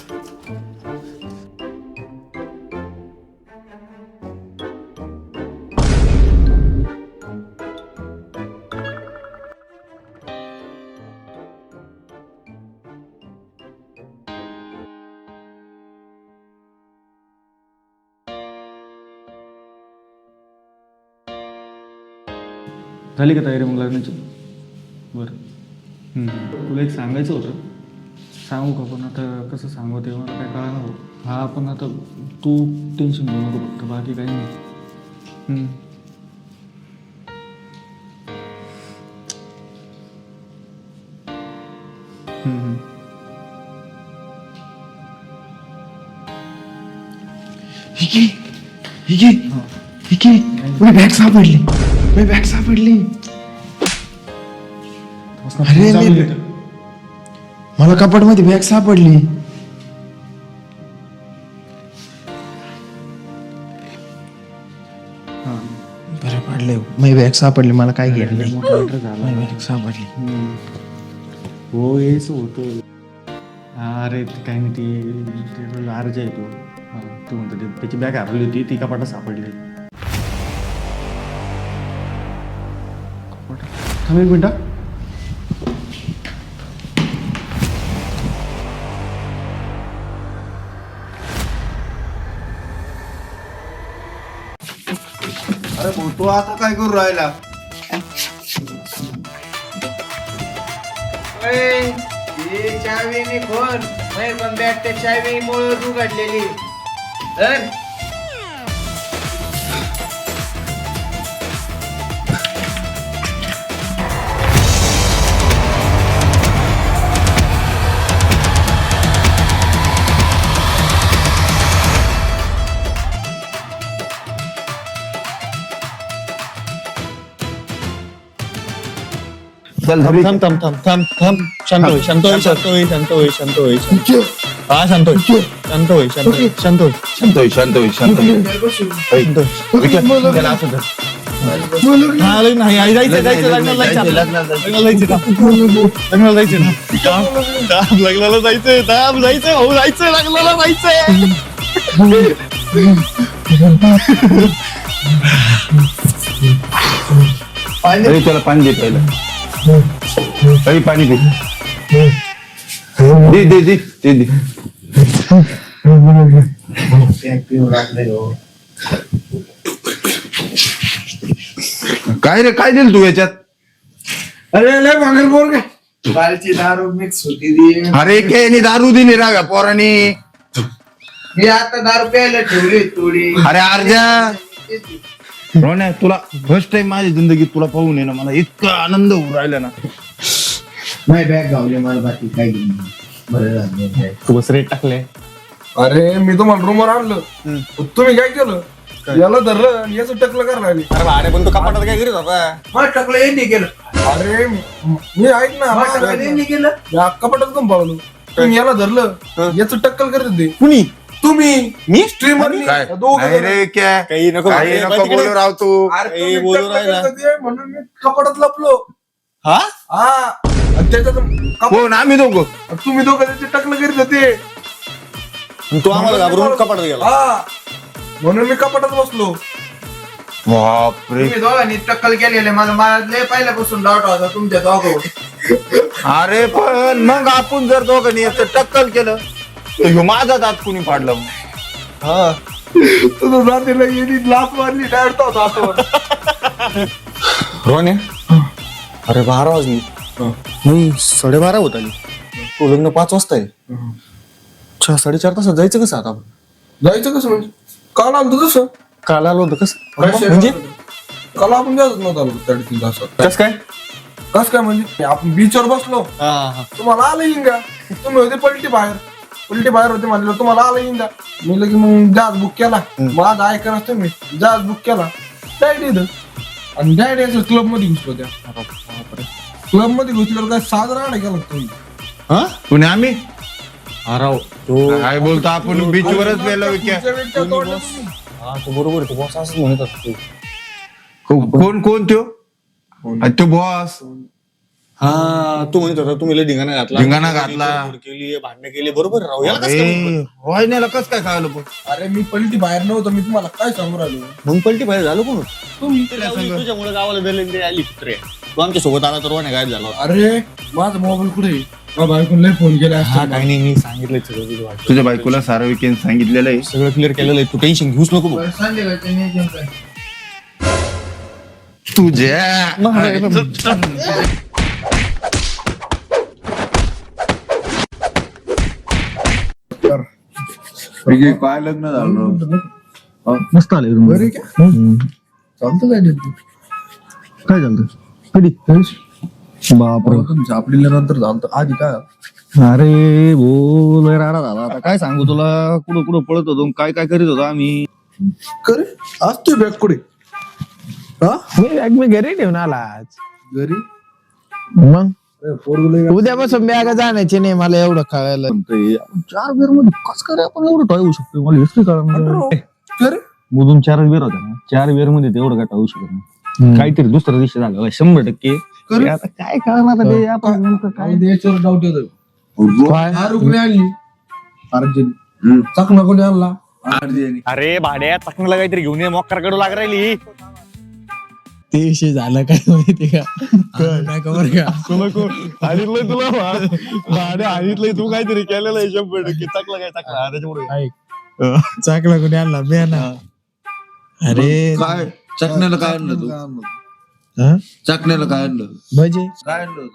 झाली का तयारी मग लग्नाची? बरं. तुला एक सांगायचं होतं. सांगू का? पण आता कसं सांगू ते मला काय कळणार हो. हा पण आता तू टेन्शन घेऊ नको फक्त, बाकी काही नाही. बॅग सापडली. बॅग सापडली. अरे मला कपाटमध्ये बॅग सापडली. बरं पडलंय. मी बॅग सापडली. मला काय घ्यायला नाही. बॅग सापडली. हो हेच होतं. अरे ते काय नाही, ती आरज आहे तो. तू म्हणतो त्याची बॅग हरवली होती, ती कपाटात सापडली. थांब एक मिनिट. अरे भाऊ तू आता काय करू राहिला? चावी मी खोल. नाही पण बॅग त्या चावी मुळे उघडलेली. चल थांब थांब थांब थांब थांब थांब. शांत होय, शांत होय, शांत होय, शांत होय, शांत होय, शांत होय. हा शांत होय, शांत होय, शांत होय, शांत होय. शांत होई शांत होई शांत होई. त्याला असं धर. हा लग्न नाही, आई जायचं जायचं लग्नाला जायचं आपलं. लग्नाला जायचं ना. थांब, लग्नाला जायचंय. थांब जायचंय भाऊ, जायचंय लग्नाला जायचंय. अरे त्याला पाणी दे पहिलं. अरे पाणी दे. दे दे दे दे दे. काय रे काय दिल तू याच्यात? अरे लय भांगर बोर काय कालची दारू मिक्स होती ती. अरे के दारू दिली रागा पोरानी. मी आता दारू प्यायला ठेवली थोडी. अरे अर्जा रोण्या, तुला फर्स्ट टाइम माझ्या जिंदगीत तुला पाहून ये ना, मला इतका आनंद होऊ राहिला ना. नाही बॅग गावली मला, बाकी काय घेऊन बरं झालं. तू बस रेट टाकले. अरे मी तुम्हाला रूमवर आणलं. तुम्ही काय केलं? याला धरलं आणि याचं टकलं करायला लागली. अरे भाडे पण तू कपाटात काय करीत होता? मग टाकलं यांनी केलं. अरे मी ऐक ना, मग टाकलं यांनी केलं. या कपाटात कम पळलो. तुम्ही याला धरलं, याचं टक्कल करत होते. कुणी? तुम्ही मी स्ट्रीमर काय नाही रे क्या काही नको काही नको बोलू राव तू. बोलू राहिला. म्हणून मी कपाटात लपलो. हा हा आणि त्याच्यात कोण? आम्ही दोघं. तुम्ही दोघं त्याचे टकलं करीत होते. तू आम्हाला घाबरून कपाटात गेला. हा म्हणून मी कपाटात बसलो. बापरे. तुम्ही दोघांनी टक्कल केलेले. मला लय पहिल्यापासून डाऊट होता तुमच्या दोघांवर. अरे पण मग आपण जर दोघांनी याचं टक्कल केलं तर ह्यो माझा दात कुणी पाडलं मग? हा तुझं जातीला येणी लाच मारली डायरेक्ट होता असं. रोण्या, अरे 12 वाजली. नाही 12:30 होत आली. तू लग्न 5 वाजता आहे. 4-4.5 तासात जायचं कसं आता? जायचं कसं म्हणजे? काल आलो तसं. काल आलो होतं कसं? म्हणजे म्हणजे काल आपण जायच नव्हतं आलो 3.5 तासात. कसं काय? कसं काय म्हणजे? आपण बीचवर बसलो, हा तुम्हाला आलं इंगा, तुम्ही होते पलटी बाहेर. उलटी बाहेर होते म्हणलं तुम्हाला आला येईन जा. मी लगे मग जहाज बुक केला. माझा ऐका नसतं मी जहाज बुक केला डायरेक्ट इथं. आणि डायरेक्ट क्लब मध्ये घुसलो त्या. क्लब मध्ये घुसल्यावर काय साजरा नाही केला तुम्ही. हा पुणे आम्ही काय बोलतो आपण बीचवरच गेलो विक्या. हा तो बरोबर तो बॉस असंच म्हणत असतो. कोण कोण तो बॉस. हा तू म्हणत होता तुम्ही धिंगाणा घातला केली भांडणं केली बरोबर राहू याला कस काय कळलं पण. अरे मी पलटी बाहेर नव्हतो मी तुम्हाला काय सांगू राहिलो. मग पलटी बाहेर झालो कोण तुम्ही तुझ्यामुळे गावाला दिले आली कुत्रे तू आमच्या सोबत आला तर गायब झाला. अरे माझा मोबाईल कुठे बायकोला फोन केला. काही नाही मी सांगितलंय सगळं तुझ्या बायकोला सारं विकेंड सांगितलेलं आहे. सगळं क्लिअर केलेलं आहे तू टेन्शन घेऊच नको भाऊ. तुझ्या काय लग्न झालं मस्त आले चालतं काय झालं कधी बापरे तुमच्या आपली नंतर झालं आधी काय. अरे भो लय राडा झाला आता काय सांगू तुला कुठं कुठं पळत होतो काय काय करीत होतो आम्ही. करे आज तू बॅग कुठे. मी घरी ठेवून आला आज घरी मग उद्यापासून बॅग जाण्याची नाही मला एवढं कळायला. 4 बेर मध्ये कस काय आपण एवढं टाळू होऊ शकतो मला हेच कळलं. मुदून 4 बेर होता ना 4 बेर मध्ये तेवढं काय टाळू शकत नाही. काहीतरी दुसऱ्या दिवशी झालं 100%. आता काय कळणार ते आपण नेमकं काय याच्यावर डाऊट येतो. हा रुपये आणली अर्जंट चकना कोणी आणला. अरे भाड्या चकण्याला काहीतरी घेऊन ये मोक्कर कडू लाग राहिली. ते विषय झालं काय माहिती का नाही खबर का आणितलंय तुला भाड्या आणितलंय तू काहीतरी केलेलं आहे 100% चकला काय चकला त्याच्यामुळे चाकला कोणी आणला मी ना. अरे काय चकण्याला काय आणलं तू. चकण्याला काय आणलं. भजे काय आणलं.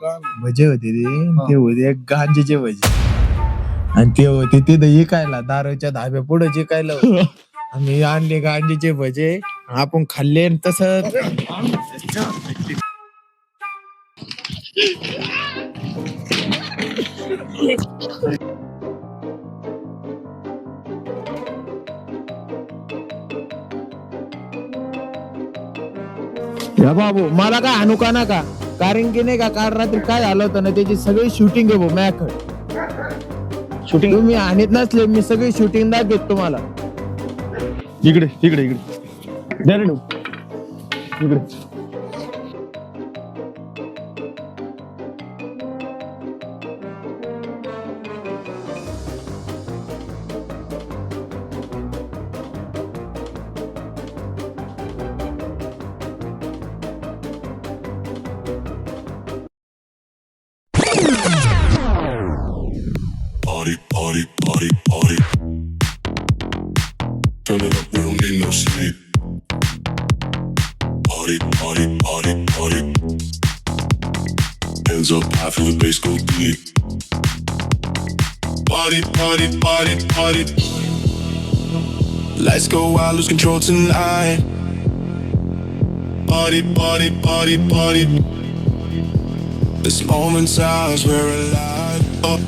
भजे होते ते होते गांजेचे भजे आणि ते होते तिथं विकायला दारूच्या धाब्या पुढे विकायला आम्ही आणले गांजेचे भजे आपण खाल्ले तसंच. या बाबू मला काय आणू का नका कारण की नाही का काल रात्री काय झालं होतं ना त्याची सगळी शूटिंग आहे भाऊ मॅक शूटिंग तुम्ही आणत नसले मी सगळी शूटिंग दाखवत तुम्हाला. इकडे इकडे इकडे इकडे Party. Turn it up, we don't need no sleep. Party. Hands up high, feel the bass go deep. Party. Lights go wild, lose control tonight. Party. This moment's ours, we're alive. Up.